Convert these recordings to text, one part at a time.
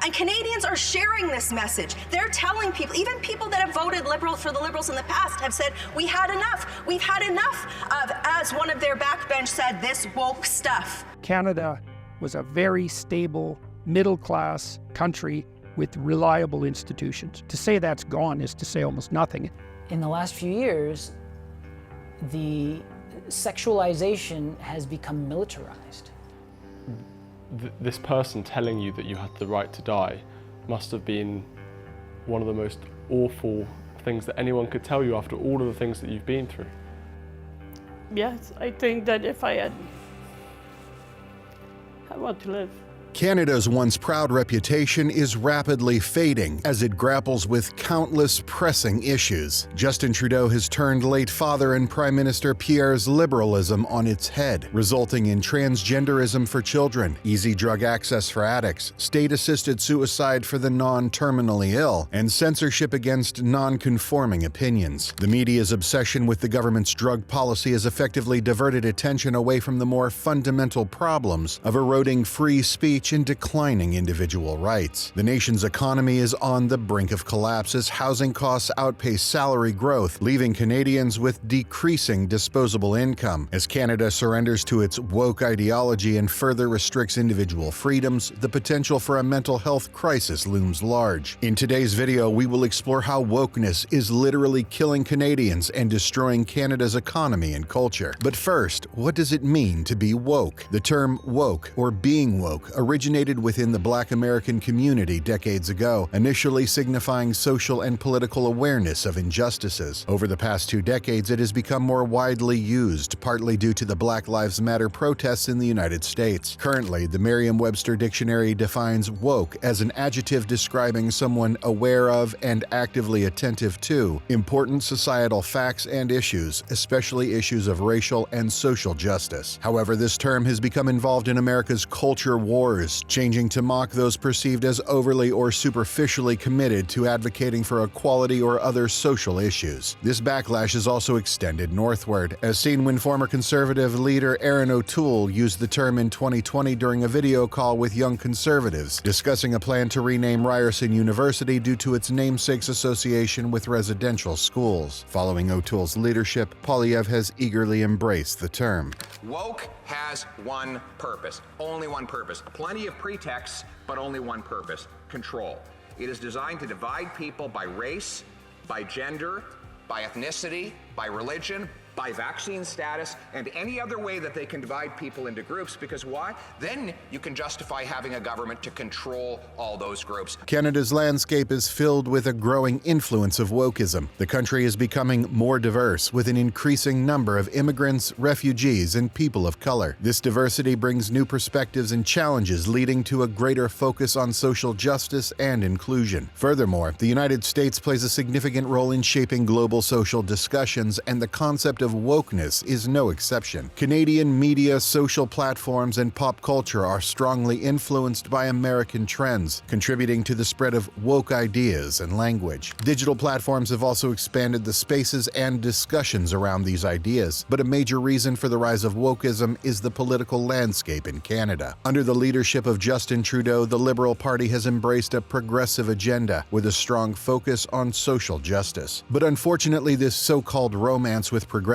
And Canadians are sharing this message. They're telling people, even people that have voted Liberal for the Liberals in the past have said, we had enough. We've had enough of, as one of their backbench said, this woke stuff. Canada was a very stable, middle-class country with reliable institutions. To say that's gone is to say almost nothing. In the last few years, the sexualization has become militarized. This person telling you that you had the right to die must have been one of the most awful things that anyone could tell you after all of the things that you've been through. Yes, I think that if I want to live. Canada's once proud reputation is rapidly fading as it grapples with countless pressing issues. Justin Trudeau has turned late father and Prime Minister Pierre's liberalism on its head, resulting in transgenderism for children, easy drug access for addicts, state-assisted suicide for the non-terminally ill, and censorship against non-conforming opinions. The media's obsession with the government's drug policy has effectively diverted attention away from the more fundamental problems of eroding free speech and declining individual rights. The nation's economy is on the brink of collapse as housing costs outpace salary growth, leaving Canadians with decreasing disposable income. As Canada surrenders to its woke ideology and further restricts individual freedoms, the potential for a mental health crisis looms large. In today's video, we will explore how wokeness is literally killing Canadians and destroying Canada's economy and culture. But first, what does it mean to be woke? The term woke, or being woke, originated within the Black American community decades ago, initially signifying social and political awareness of injustices. Over the past 2 decades, it has become more widely used, partly due to the Black Lives Matter protests in the United States. Currently, the Merriam-Webster Dictionary defines woke as an adjective describing someone aware of and actively attentive to important societal facts and issues, especially issues of racial and social justice. However, this term has become involved in America's culture wars, changing to mock those perceived as overly or superficially committed to advocating for equality or other social issues. This backlash is also extended northward, as seen when former Conservative leader Erin O'Toole used the term in 2020 during a video call with young Conservatives, discussing a plan to rename Ryerson University due to its namesake's association with residential schools. Following O'Toole's leadership, Poilievre has eagerly embraced the term. Woke has one purpose, only one purpose. Plenty of pretexts, but only one purpose: control. It is designed to divide people by race, by gender, by ethnicity, by religion, by vaccine status, and any other way that they can divide people into groups, because why? Then you can justify having a government to control all those groups. Canada's landscape is filled with a growing influence of wokeism. The country is becoming more diverse, with an increasing number of immigrants, refugees, and people of color. This diversity brings new perspectives and challenges, leading to a greater focus on social justice and inclusion. Furthermore, the United States plays a significant role in shaping global social discussions, and the concept of wokeness is no exception. Canadian media, social platforms, and pop culture are strongly influenced by American trends, contributing to the spread of woke ideas and language. Digital platforms have also expanded the spaces and discussions around these ideas, but a major reason for the rise of wokeism is the political landscape in Canada. Under the leadership of Justin Trudeau, the Liberal Party has embraced a progressive agenda with a strong focus on social justice. But unfortunately, this so-called romance with progressiveness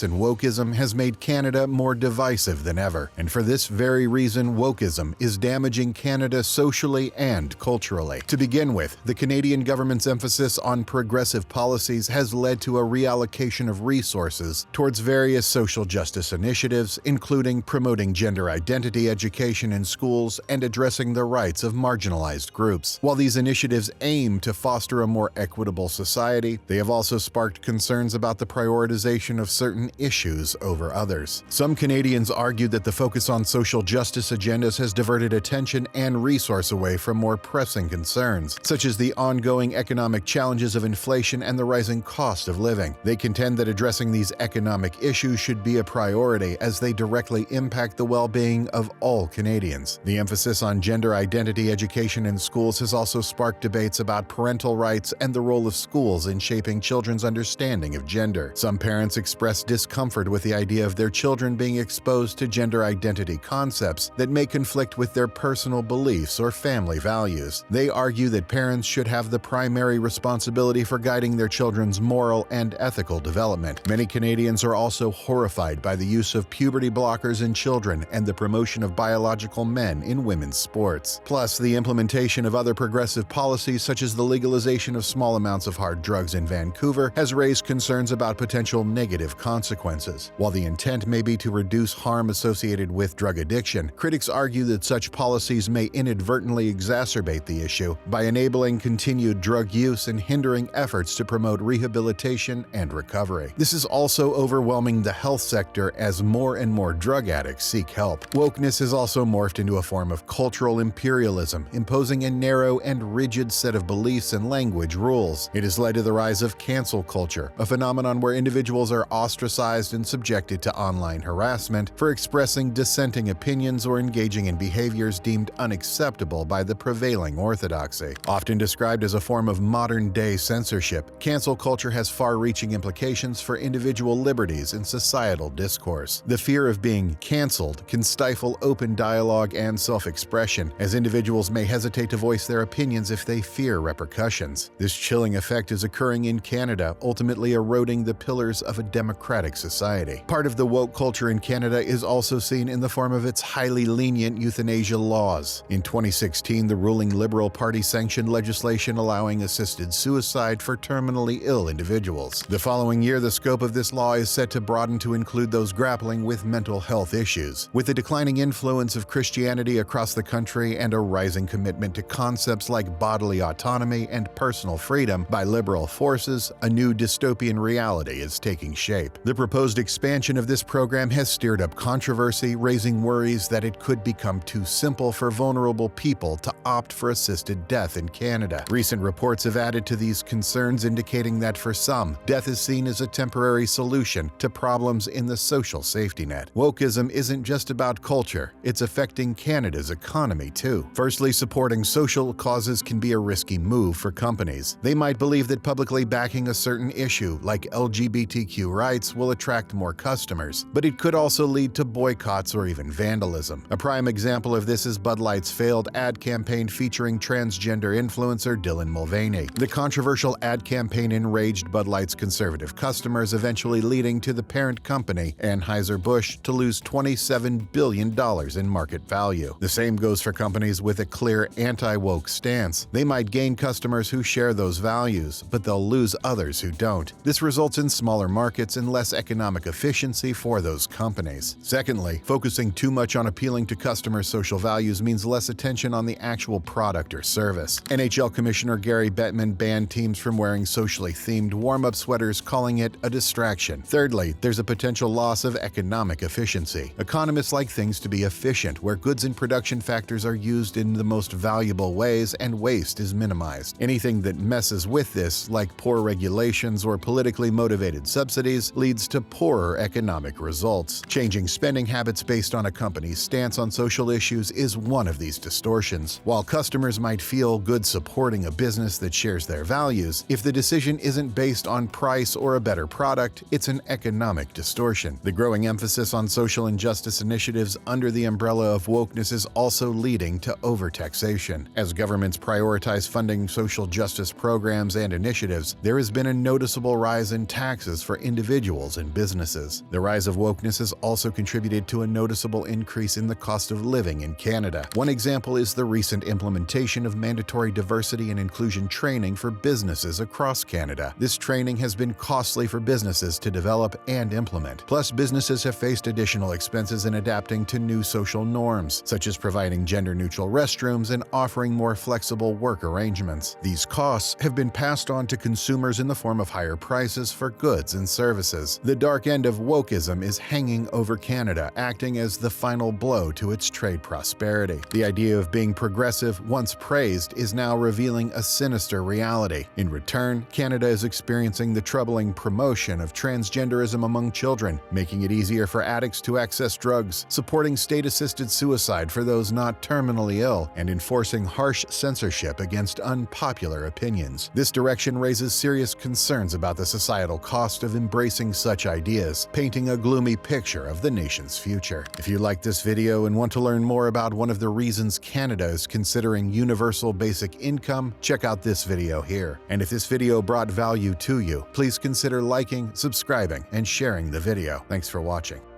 and wokeism has made Canada more divisive than ever. And for this very reason, wokeism is damaging Canada socially and culturally. To begin with, the Canadian government's emphasis on progressive policies has led to a reallocation of resources towards various social justice initiatives, including promoting gender identity education in schools and addressing the rights of marginalized groups. While these initiatives aim to foster a more equitable society, they have also sparked concerns about the prioritization of certain issues over others. Some Canadians argued that the focus on social justice agendas has diverted attention and resource away from more pressing concerns, such as the ongoing economic challenges of inflation and the rising cost of living. They contend that addressing these economic issues should be a priority as they directly impact the well-being of all Canadians. The emphasis on gender identity education in schools has also sparked debates about parental rights and the role of schools in shaping children's understanding of gender. Some parents express discomfort with the idea of their children being exposed to gender identity concepts that may conflict with their personal beliefs or family values. They argue that parents should have the primary responsibility for guiding their children's moral and ethical development. Many Canadians are also horrified by the use of puberty blockers in children and the promotion of biological men in women's sports. Plus, the implementation of other progressive policies such as the legalization of small amounts of hard drugs in Vancouver has raised concerns about potential negative consequences. While the intent may be to reduce harm associated with drug addiction, critics argue that such policies may inadvertently exacerbate the issue by enabling continued drug use and hindering efforts to promote rehabilitation and recovery. This is also overwhelming the health sector as more and more drug addicts seek help. Wokeness has also morphed into a form of cultural imperialism, imposing a narrow and rigid set of beliefs and language rules. It has led to the rise of cancel culture, a phenomenon where individuals are ostracized and subjected to online harassment for expressing dissenting opinions or engaging in behaviors deemed unacceptable by the prevailing orthodoxy. Often described as a form of modern-day censorship, cancel culture has far-reaching implications for individual liberties and societal discourse. The fear of being canceled can stifle open dialogue and self-expression, as individuals may hesitate to voice their opinions if they fear repercussions. This chilling effect is occurring in Canada, ultimately eroding the pillars of a democratic society. Part of the woke culture in Canada is also seen in the form of its highly lenient euthanasia laws. In 2016, the ruling Liberal Party sanctioned legislation allowing assisted suicide for terminally ill individuals. The following year, the scope of this law is set to broaden to include those grappling with mental health issues. With the declining influence of Christianity across the country and a rising commitment to concepts like bodily autonomy and personal freedom by liberal forces, a new dystopian reality is taking shape. The proposed expansion of this program has stirred up controversy, raising worries that it could become too simple for vulnerable people to opt for assisted death in Canada. Recent reports have added to these concerns, indicating that for some, death is seen as a temporary solution to problems in the social safety net. Wokeism isn't just about culture, it's affecting Canada's economy too. Firstly, supporting social causes can be a risky move for companies. They might believe that publicly backing a certain issue, like LGBTQ rights, will attract more customers, but it could also lead to boycotts or even vandalism. A prime example of this is Bud Light's failed ad campaign featuring transgender influencer Dylan Mulvaney. The controversial ad campaign enraged Bud Light's conservative customers, eventually leading to the parent company, Anheuser-Busch, to lose $27 billion in market value. The same goes for companies with a clear anti-woke stance. They might gain customers who share those values, but they'll lose others who don't. This results in smaller markets and less economic efficiency for those companies. Secondly, focusing too much on appealing to customers' social values means less attention on the actual product or service. NHL Commissioner Gary Bettman banned teams from wearing socially themed warm-up sweaters, calling it a distraction. Thirdly, there's a potential loss of economic efficiency. Economists like things to be efficient, where goods and production factors are used in the most valuable ways and waste is minimized. Anything that messes with this, like poor regulations or politically motivated subsidies, leads to poorer economic results. Changing spending habits based on a company's stance on social issues is one of these distortions. While customers might feel good supporting a business that shares their values, if the decision isn't based on price or a better product, it's an economic distortion. The growing emphasis on social injustice initiatives under the umbrella of wokeness is also leading to overtaxation. As governments prioritize funding social justice programs and initiatives, there has been a noticeable rise in taxes for individuals and businesses. The rise of wokeness has also contributed to a noticeable increase in the cost of living in Canada. One example is the recent implementation of mandatory diversity and inclusion training for businesses across Canada. This training has been costly for businesses to develop and implement. Plus, businesses have faced additional expenses in adapting to new social norms, such as providing gender-neutral restrooms and offering more flexible work arrangements. These costs have been passed on to consumers in the form of higher prices for goods and services. The dark end of wokeism is hanging over Canada, acting as the final blow to its trade prosperity. The idea of being progressive, once praised, is now revealing a sinister reality. In return, Canada is experiencing the troubling promotion of transgenderism among children, making it easier for addicts to access drugs, supporting state-assisted suicide for those not terminally ill, and enforcing harsh censorship against unpopular opinions. This direction raises serious concerns about the societal cost of embracing embracing such ideas, painting a gloomy picture of the nation's future. If you like this video and want to learn more about one of the reasons Canada is considering universal basic income, check out this video here. And if this video brought value to you, please consider liking, subscribing, and sharing the video. Thanks for watching.